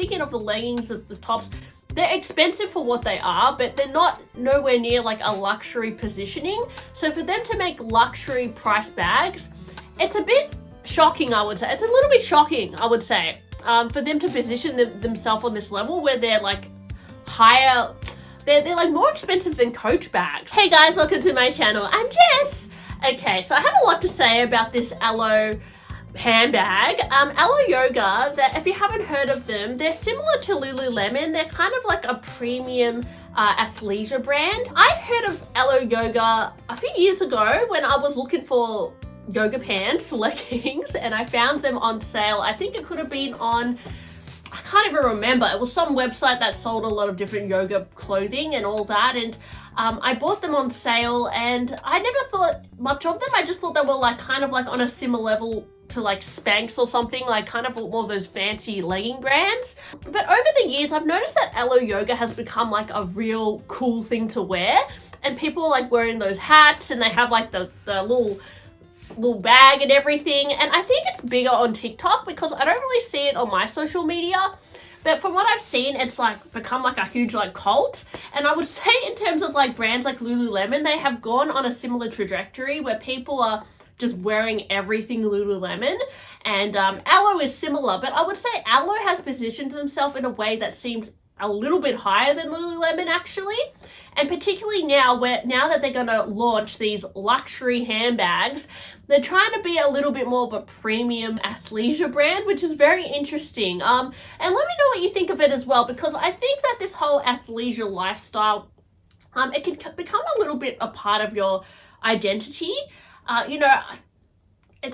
Speaking of the leggings, the tops, they're expensive for what they are, but they're not nowhere near like a luxury positioning. So for them to make luxury price bags, it's a bit shocking, I would say. It's a little bit shocking, I would say, for them to position themselves on this level where they're like higher, they're like more expensive than Coach bags. Hey guys, welcome to my channel. I'm Jess. Okay, so I have a lot to say about this Alo handbag. Alo Yoga, that if you haven't heard of them, they're similar to Lululemon. They're kind of like a premium athleisure brand. I've heard of Alo Yoga a few years ago when I was looking for yoga pants, leggings, and I found them on sale. I think it could have been on, I can't even remember. It was some website that sold a lot of different yoga clothing and all that, and I bought them on sale, and I never thought much of them. I just thought they were like kind of like on a similar level to like Spanx or something, like kind of more of those fancy legging brands. But over the years, I've noticed that Alo Yoga has become like a real cool thing to wear, and people are like wearing those hats, and they have like the little bag and everything. And I think it's bigger on TikTok because I don't really see it on my social media. But from what I've seen, it's like become like a huge like cult. And I would say in terms of like brands like Lululemon, they have gone on a similar trajectory where people are just wearing everything Lululemon, and Alo is similar, but I would say Alo has positioned themselves in a way that seems a little bit higher than Lululemon actually, and particularly now that they're going to launch these luxury handbags, they're trying to be a little bit more of a premium athleisure brand, which is very interesting. And let me know what you think of it as well, because I think that this whole athleisure lifestyle, it can become a little bit a part of your identity. You know,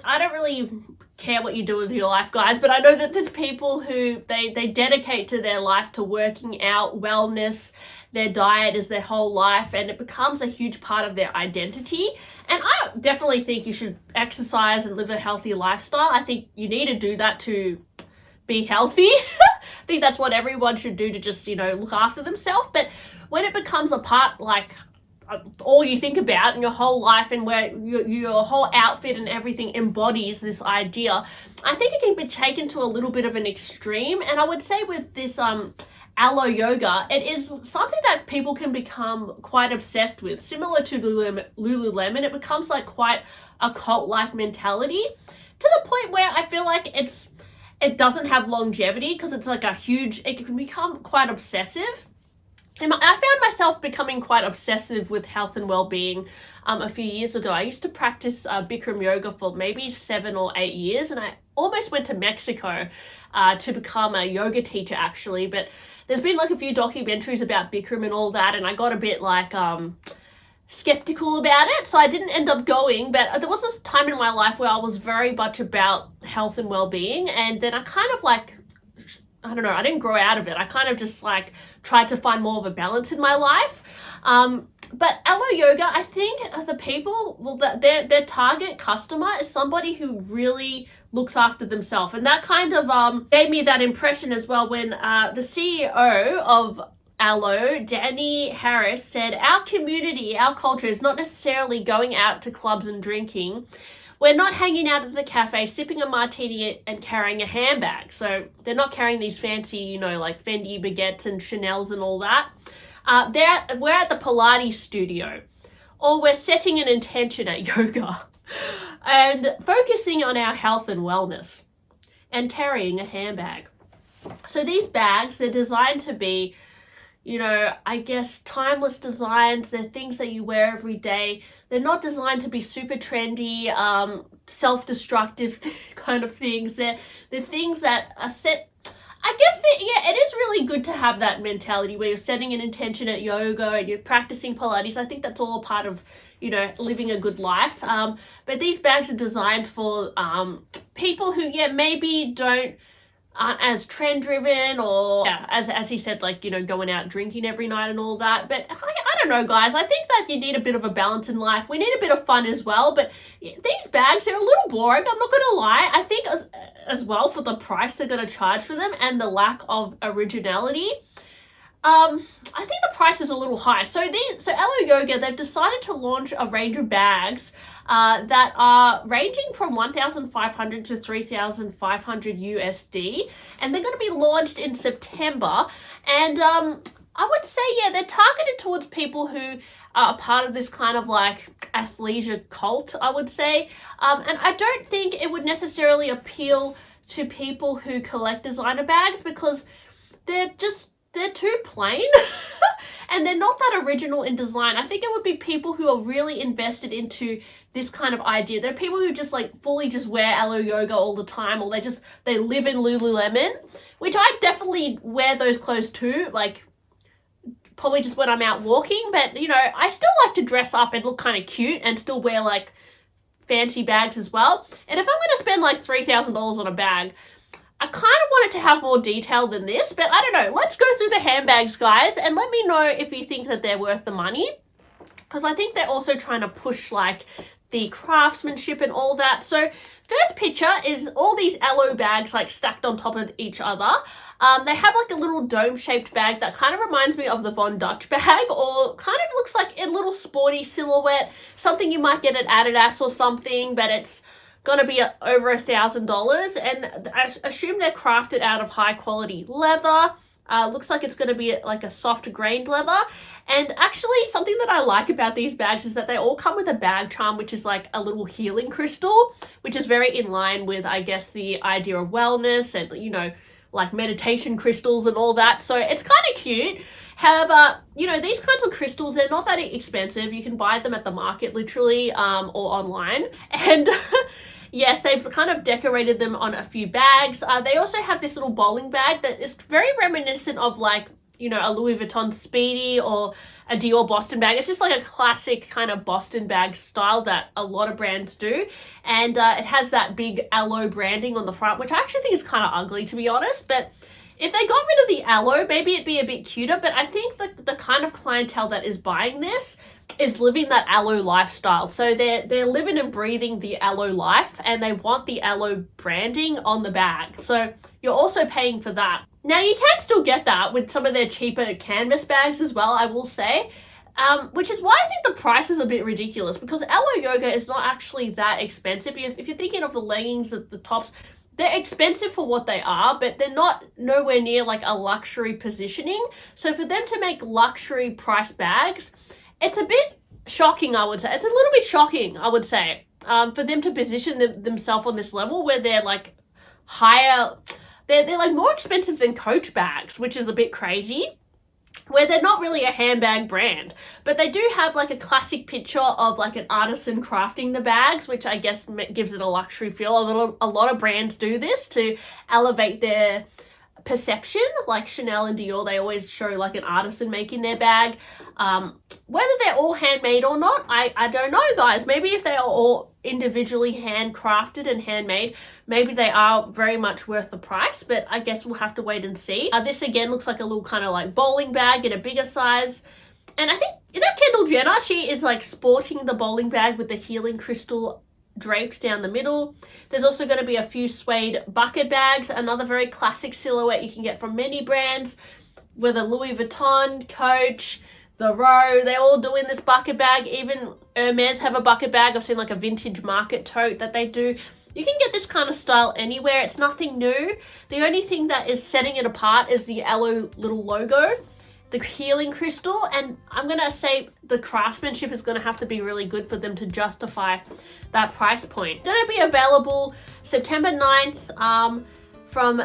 I don't really care what you do with your life, guys, but I know that there's people who they dedicate to their life to working out, wellness. Their diet is their whole life, and it becomes a huge part of their identity. And I definitely think you should exercise and live a healthy lifestyle. I think you need to do that to be healthy. I think that's what everyone should do to just, you know, look after themselves. But when it becomes a part, like all you think about in your whole life, and where your whole outfit and everything embodies this idea, I think it can be taken to a little bit of an extreme. And I would say with this Alo Yoga, it is something that people can become quite obsessed with. Similar to Lululemon, it becomes like quite a cult-like mentality, to the point where I feel like it doesn't have longevity, because it's like it can become quite obsessive. And I found myself becoming quite obsessive with health and well-being a few years ago. I used to practice Bikram yoga for maybe 7 or 8 years, and I almost went to Mexico to become a yoga teacher actually. But there's been like a few documentaries about Bikram and all that, and I got a bit like skeptical about it, so I didn't end up going. But there was this time in my life where I was very much about health and well-being, and then I kind of like, I don't know, I didn't grow out of it. I kind of just like tried to find more of a balance in my life. But Alo Yoga, I think the people, well, their target customer is somebody who really looks after themselves. And that kind of gave me that impression as well when the CEO of Alo, Danny Harris, said, "Our community, our culture is not necessarily going out to clubs and drinking. We're not hanging out at the cafe, sipping a martini and carrying a handbag." So they're not carrying these fancy, you know, like Fendi baguettes and Chanel's and all that. We're at the Pilates studio, or we're setting an intention at yoga and focusing on our health and wellness and carrying a handbag. So these bags, they're designed to be, you know, I guess timeless designs. They're things that you wear every day. They're not designed to be super trendy, self-destructive kind of things. They're things that are set, I guess that, yeah, it is really good to have that mentality where you're setting an intention at yoga and you're practicing Pilates. I think that's all a part of, you know, living a good life. But these bags are designed for people who, yeah, maybe aren't as trend driven, or yeah, as he said, like, you know, going out drinking every night and all that. But I don't know, guys, I think that you need a bit of a balance in life. We need a bit of fun as well. But these bags, they're a little boring, I'm not gonna lie. I think as well, for the price they're gonna charge for them and the lack of originality, I think the price is a little high. So Alo Yoga, they've decided to launch a range of bags that are ranging from 1,500 to 3,500 USD, and they're going to be launched in September. And I would say, yeah, they're targeted towards people who are part of this kind of like athleisure cult, I would say. And I don't think it would necessarily appeal to people who collect designer bags because they're too plain and they're not that original in design. I think it would be people who are really invested into this kind of idea. There are people who just like fully just wear Alo Yoga all the time, or they live in Lululemon, which I definitely wear those clothes too, like probably just when I'm out walking. But you know, I still like to dress up and look kind of cute and still wear like fancy bags as well. And if I'm going to spend like $3,000 on a bag, I kind of want it to have more detail than this, but I don't know. Let's go through the handbags, guys, and let me know if you think that they're worth the money, because I think they're also trying to push like the craftsmanship and all that. So first picture is all these Alo bags like stacked on top of each other. They have like a little dome-shaped bag that kind of reminds me of the Von Dutch bag, or kind of looks like a little sporty silhouette, something you might get at Adidas or something, but it's gonna be over $1,000, and I assume they're crafted out of high quality leather. Looks like it's gonna be like a soft grained leather. And actually something that I like about these bags is that they all come with a bag charm, which is like a little healing crystal, which is very in line with, I guess, the idea of wellness and, you know, like meditation crystals and all that. So it's kind of cute. However, you know, these kinds of crystals, they're not that expensive. You can buy them at the market literally, or online. And yes, they've kind of decorated them on a few bags. They also have this little bowling bag that is very reminiscent of like, you know, a Louis Vuitton Speedy or a Dior Boston bag. It's just like a classic kind of Boston bag style that a lot of brands do. And it has that big Alo branding on the front, which I actually think is kind of ugly, to be honest. But if they got rid of the Alo, maybe it'd be a bit cuter. But I think the kind of clientele that is buying this is living that Alo lifestyle. So they're living and breathing the Alo life, and they want the Alo branding on the bag. So you're also paying for that. Now you can still get that with some of their cheaper canvas bags as well, I will say. Which is why I think the price is a bit ridiculous, because Alo Yoga is not actually that expensive. If you're thinking of the leggings, the tops, they're expensive for what they are, but they're not nowhere near like a luxury positioning. So for them to make luxury price bags, it's a bit shocking, I would say. It's a little bit shocking, I would say, for them to position themselves on this level where they're like higher. They're like more expensive than Coach bags, which is a bit crazy, where they're not really a handbag brand, but they do have like a classic picture of like an artisan crafting the bags, which I guess gives it a luxury feel. A lot of brands do this to elevate their perception, like Chanel and Dior. They always show like an artisan making their bag. Whether they're all handmade or not, I don't know, guys. Maybe if they are all individually handcrafted and handmade, maybe they are very much worth the price, but I guess we'll have to wait and see. This again looks like a little kind of like bowling bag in a bigger size. And I think, is that Kendall Jenner? She is like sporting the bowling bag with the healing crystal draped down the middle. There's also going to be a few suede bucket bags, another very classic silhouette you can get from many brands, whether Louis Vuitton, Coach, The Row, they're all doing this bucket bag. Even Hermes have a bucket bag. I've seen like a vintage market tote that they do. You can get this kind of style anywhere. It's nothing new. The only thing that is setting it apart is the Alo little logo, the healing crystal, and I'm going to say the craftsmanship is going to have to be really good for them to justify that price point. Going to be available September 9th from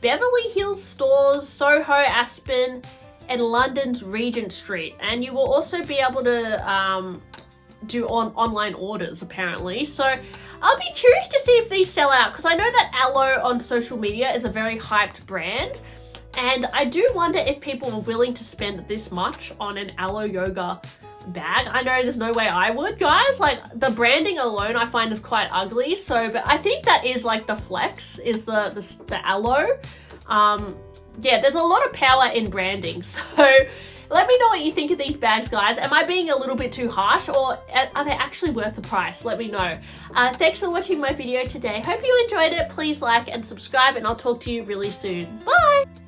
Beverly Hills stores, Soho, Aspen, and London's Regent Street. And you will also be able to do online orders, apparently. So I'll be curious to see if these sell out, because I know that Alo on social media is a very hyped brand. And I do wonder if people are willing to spend this much on an Alo Yoga bag. I know there's no way I would, guys. Like, the branding alone I find is quite ugly. So, but I think that is like the flex, is the Alo. Yeah, there's a lot of power in branding. So let me know what you think of these bags, guys. Am I being a little bit too harsh, or are they actually worth the price? Let me know. Thanks for watching my video today. Hope you enjoyed it. Please like and subscribe, and I'll talk to you really soon. Bye!